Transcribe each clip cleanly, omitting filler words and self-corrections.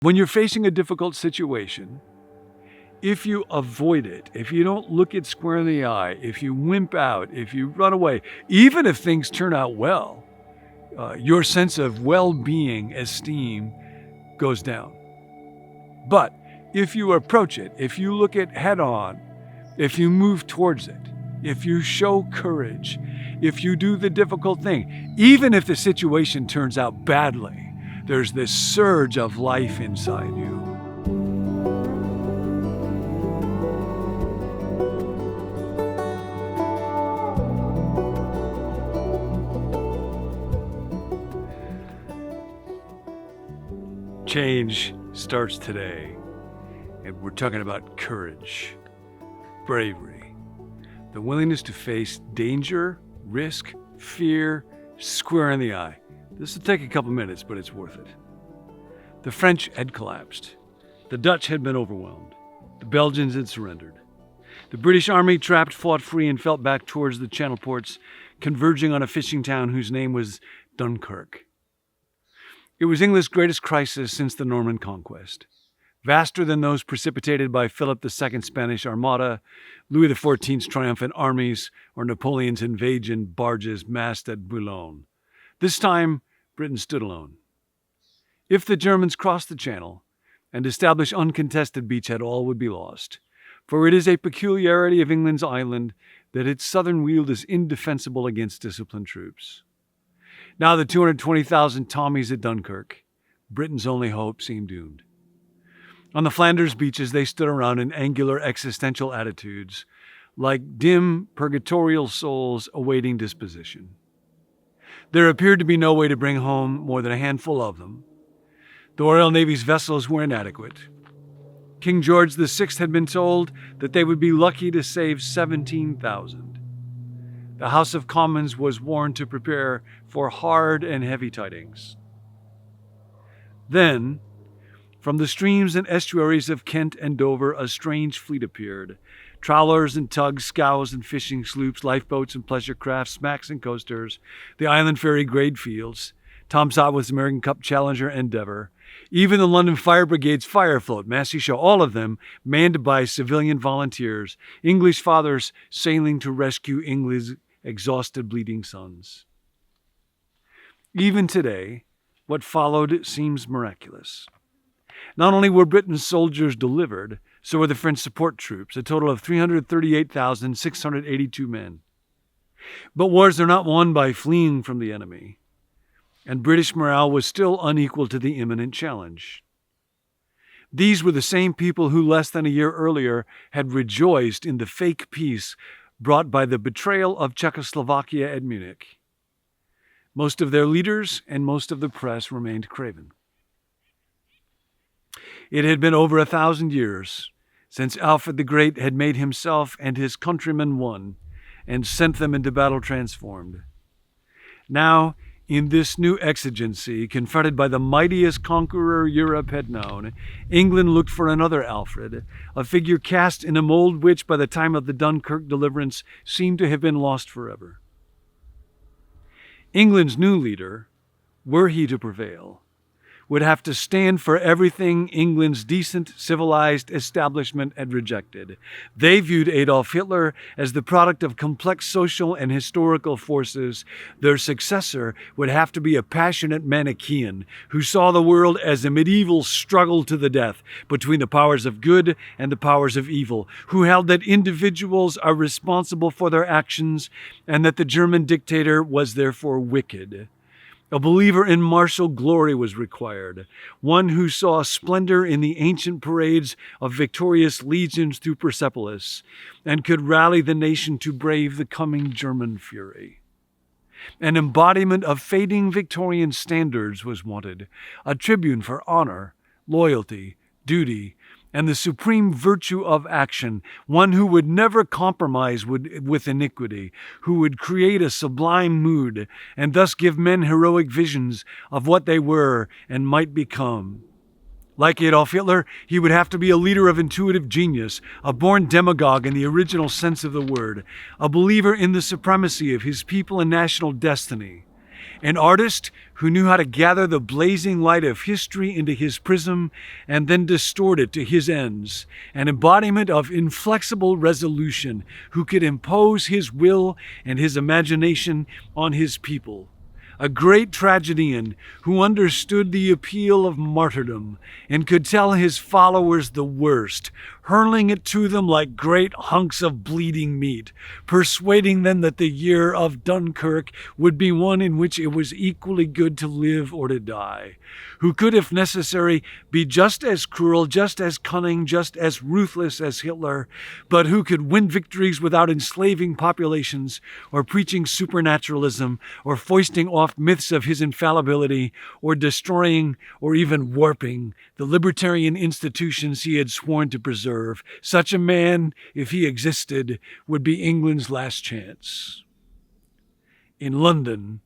When you're facing a difficult situation, if you avoid it, if you don't look it square in the eye, if you wimp out, if you run away, even if things turn out well, your sense of well-being, esteem goes down. But if you approach it, if you look it head on, if you move towards it, if you show courage, if you do the difficult thing, even if the situation turns out badly, there's this surge of life inside you. Change starts today, and we're talking about courage, bravery, the willingness to face danger, risk, fear, square in the eye. This will take a couple minutes, but it's worth it. The French had collapsed. The Dutch had been overwhelmed. The Belgians had surrendered. The British Army, trapped, fought free and felt back towards the Channel ports, converging on a fishing town whose name was Dunkirk. It was England's greatest crisis since the Norman Conquest. Vaster than those precipitated by Philip II's Spanish Armada, Louis XIV's triumphant armies, or Napoleon's invasion barges massed at Boulogne. This time, Britain stood alone. If the Germans crossed the Channel and established uncontested beachhead, all would be lost. For it is a peculiarity of England's island that its southern weald is indefensible against disciplined troops. Now the 220,000 Tommies at Dunkirk, Britain's only hope, seemed doomed. On the Flanders beaches, they stood around in angular existential attitudes, like dim purgatorial souls awaiting disposition. There appeared to be no way to bring home more than a handful of them. The Royal Navy's vessels were inadequate. King George VI had been told that they would be lucky to save 17,000. The House of Commons was warned to prepare for hard and heavy tidings. Then, from the streams and estuaries of Kent and Dover, a strange fleet appeared. Trawlers and tugs, scows and fishing sloops, lifeboats and pleasure crafts, smacks and coasters, the Island Ferry grade fields, Tom Sotwood's American Cup Challenger Endeavour, even the London Fire Brigade's fire float, Massey Show, all of them manned by civilian volunteers, English fathers sailing to rescue England's exhausted, bleeding sons. Even today, what followed seems miraculous. Not only were Britain's soldiers delivered, so were the French support troops, a total of 338,682 men. But wars are not won by fleeing from the enemy, and British morale was still unequal to the imminent challenge. These were the same people who less than a year earlier had rejoiced in the fake peace brought by the betrayal of Czechoslovakia at Munich. Most of their leaders and most of the press remained craven. It had been over 1,000 years since Alfred the Great had made himself and his countrymen one and sent them into battle transformed. Now, in this new exigency, confronted by the mightiest conqueror Europe had known, England looked for another Alfred, a figure cast in a mold which, by the time of the Dunkirk deliverance, seemed to have been lost forever. England's new leader, were he to prevail, would have to stand for everything England's decent, civilized establishment had rejected. They viewed Adolf Hitler as the product of complex social and historical forces. Their successor would have to be a passionate Manichaean who saw the world as a medieval struggle to the death between the powers of good and the powers of evil, who held that individuals are responsible for their actions and that the German dictator was therefore wicked. A believer in martial glory was required, one who saw splendor in the ancient parades of victorious legions through Persepolis and could rally the nation to brave the coming German fury. An embodiment of fading Victorian standards was wanted, a tribune for honor, loyalty, duty, and the supreme virtue of action, one who would never compromise with iniquity, who would create a sublime mood and thus give men heroic visions of what they were and might become. Like Adolf Hitler, he would have to be a leader of intuitive genius, a born demagogue in the original sense of the word, a believer in the supremacy of his people and national destiny. An artist who knew how to gather the blazing light of history into his prism and then distort it to his ends. An embodiment of inflexible resolution who could impose his will and his imagination on his people. A great tragedian who understood the appeal of martyrdom and could tell his followers the worst, hurling it to them like great hunks of bleeding meat, persuading them that the year of Dunkirk would be one in which it was equally good to live or to die, who could, if necessary, be just as cruel, just as cunning, just as ruthless as Hitler, but who could win victories without enslaving populations or preaching supernaturalism or foisting off myths of his infallibility or destroying or even warping the libertarian institutions he had sworn to preserve. Such a man, if he existed, would be England's last chance. In London,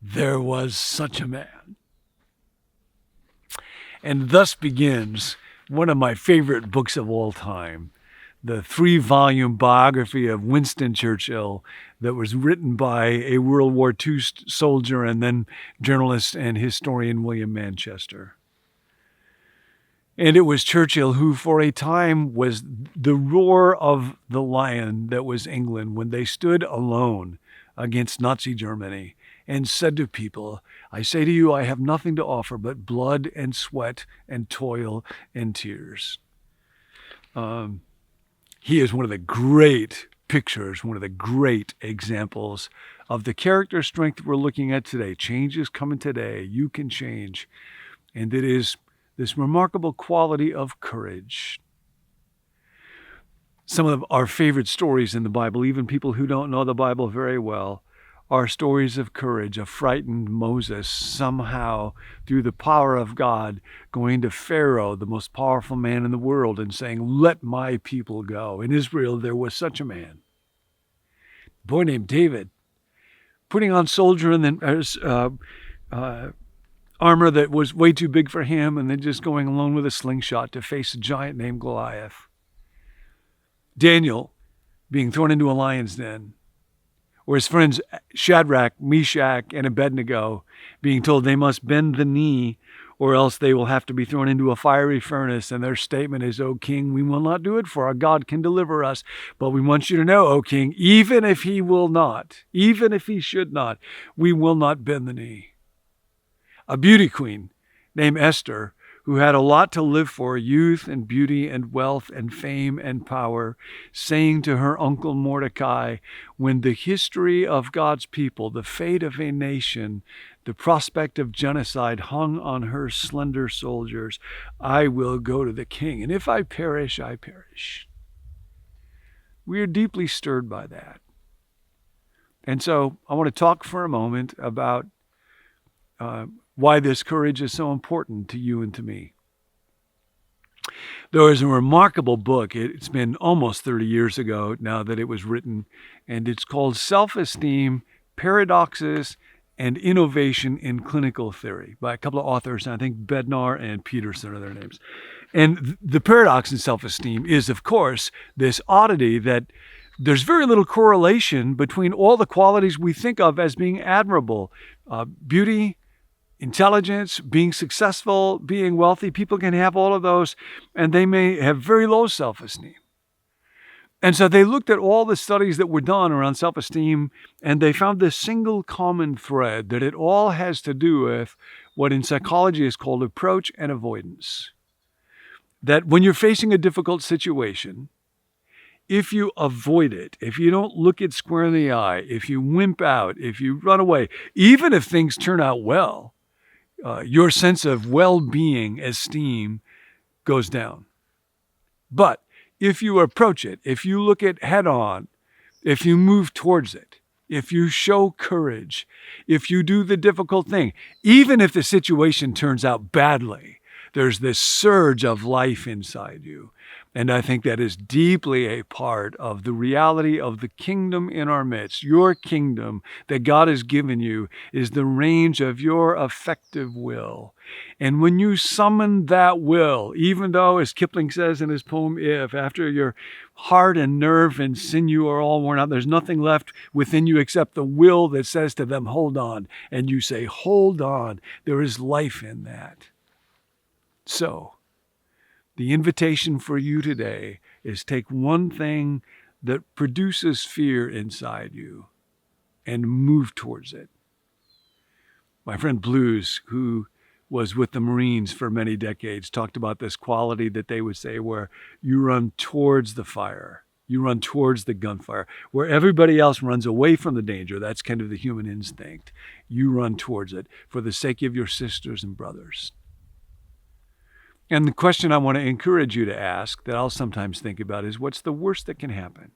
there was such a man. And thus begins one of my favorite books of all time, the 3-volume biography of Winston Churchill that was written by a World War II soldier and then journalist and historian William Manchester. And it was Churchill who, for a time, was the roar of the lion that was England when they stood alone against Nazi Germany and said to people, I say to you, I have nothing to offer but blood and sweat and toil and tears. He is one of the great pictures, one of the great examples of the character strength we're looking at today. Change is coming today. You can change. And it is this remarkable quality of courage. Some of our favorite stories in the Bible, even people who don't know the Bible very well, are stories of courage, a frightened Moses somehow, through the power of God, going to Pharaoh, the most powerful man in the world, and saying, let my people go. In Israel, there was such a man. A boy named David, putting on soldier and then armor that was way too big for him, and then just going alone with a slingshot to face a giant named Goliath. Daniel being thrown into a lion's den, or his friends Shadrach, Meshach, and Abednego being told they must bend the knee or else they will have to be thrown into a fiery furnace. And their statement is, O king, we will not do it, for our God can deliver us. But we want you to know, O king, even if he will not, even if he should not, we will not bend the knee. A beauty queen named Esther, who had a lot to live for, youth and beauty and wealth and fame and power, saying to her uncle Mordecai, when the history of God's people, the fate of a nation, the prospect of genocide hung on her slender shoulders, I will go to the king, and if I perish, I perish. We are deeply stirred by that. And so I want to talk for a moment about why this courage is so important to you and to me. There is a remarkable book. It's been almost 30 years ago now that it was written, and it's called Self-Esteem, Paradoxes, and Innovation in Clinical Theory by a couple of authors. I think Bednar and Peterson are their names. And the paradox in self-esteem is, of course, this oddity that there's very little correlation between all the qualities we think of as being admirable. Beauty, intelligence, being successful, being wealthy. People can have all of those, and they may have very low self-esteem. And so they looked at all the studies that were done around self-esteem, and they found this single common thread, that it all has to do with what in psychology is called approach and avoidance. That when you're facing a difficult situation, if you avoid it, if you don't look it square in the eye, if you wimp out, if you run away, even if things turn out well, your sense of well-being, esteem goes down. But if you approach it, if you look it head on, if you move towards it, if you show courage, if you do the difficult thing, even if the situation turns out badly, there's this surge of life inside you. And I think that is deeply a part of the reality of the kingdom in our midst. Your kingdom that God has given you is the range of your effective will. And when you summon that will, even though, as Kipling says in his poem, If, after your heart and nerve and sinew are all worn out, there's nothing left within you except the will that says to them, hold on. And you say, hold on. There is life in that. So, the invitation for you today is take one thing that produces fear inside you and move towards it. My friend Blues, who was with the Marines for many decades, talked about this quality that they would say where you run towards the fire, you run towards the gunfire, where everybody else runs away from the danger. That's kind of the human instinct. You run towards it for the sake of your sisters and brothers. And the question I want to encourage you to ask, that I'll sometimes think about, is what's the worst that can happen?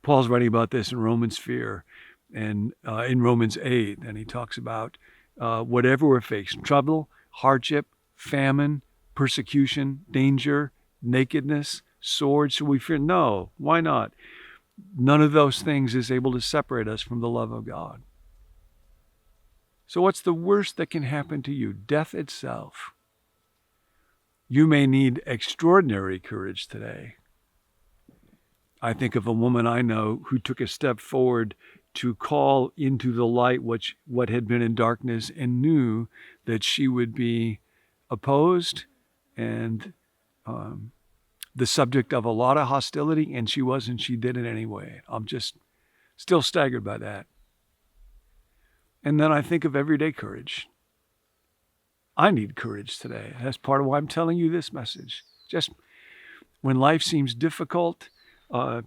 Paul's writing about this in Romans 4 and in Romans 8, and he talks about whatever we're facing, trouble, hardship, famine, persecution, danger, nakedness, sword. Should we fear? No. Why not? None of those things is able to separate us from the love of God. So what's the worst that can happen to you? Death itself. You may need extraordinary courage today. I think of a woman I know who took a step forward to call into the light what had been in darkness, and knew that she would be opposed and the subject of a lot of hostility, and she wasn't. She did it anyway. I'm just still staggered by that. And then I think of everyday courage. I need courage today. That's part of why I'm telling you this message. Just when life seems difficult, the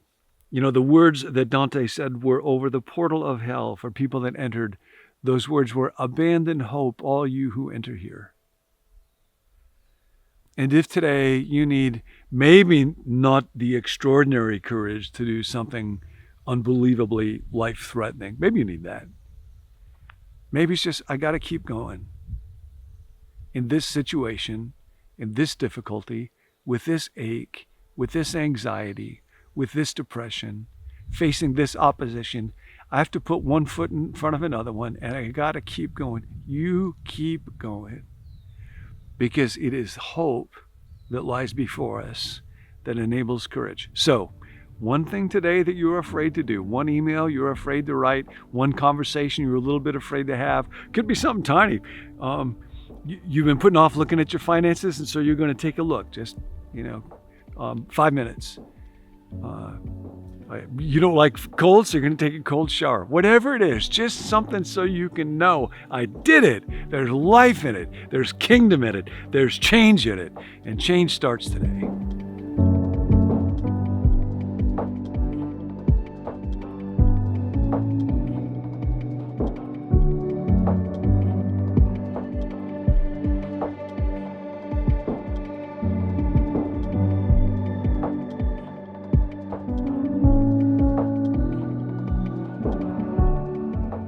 words that Dante said were over the portal of hell for people that entered. Those words were, abandon hope, all you who enter here. And if today you need maybe not the extraordinary courage to do something unbelievably life-threatening, maybe you need that. Maybe it's just, I got to keep going. In this situation, in this difficulty, with this ache, with this anxiety, with this depression, facing this opposition, I have to put one foot in front of another one, and I got to keep going. You keep going. Because it is hope that lies before us that enables courage. So, one thing today that you're afraid to do, one email you're afraid to write, one conversation you're a little bit afraid to have, could be something tiny. You've been putting off looking at your finances, and so you're going to take a look, just 5 minutes. You don't like cold, so you're going to take a cold shower. Whatever it is, just something so you can know, I did it. There's life in it. There's kingdom in it. There's change in it. And change starts today.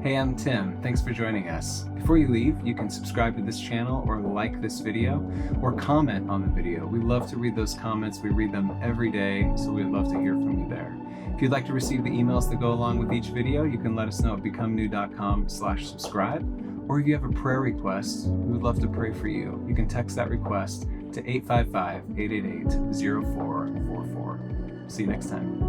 Hey, I'm Tim. Thanks for joining us. Before you leave, you can subscribe to this channel or like this video or comment on the video. We love to read those comments. We read them every day, so we'd love to hear from you there. If you'd like to receive the emails that go along with each video, you can let us know at becomenew.com/subscribe. Or if you have a prayer request, we would love to pray for you. You can text that request to 855-888-0444. See you next time.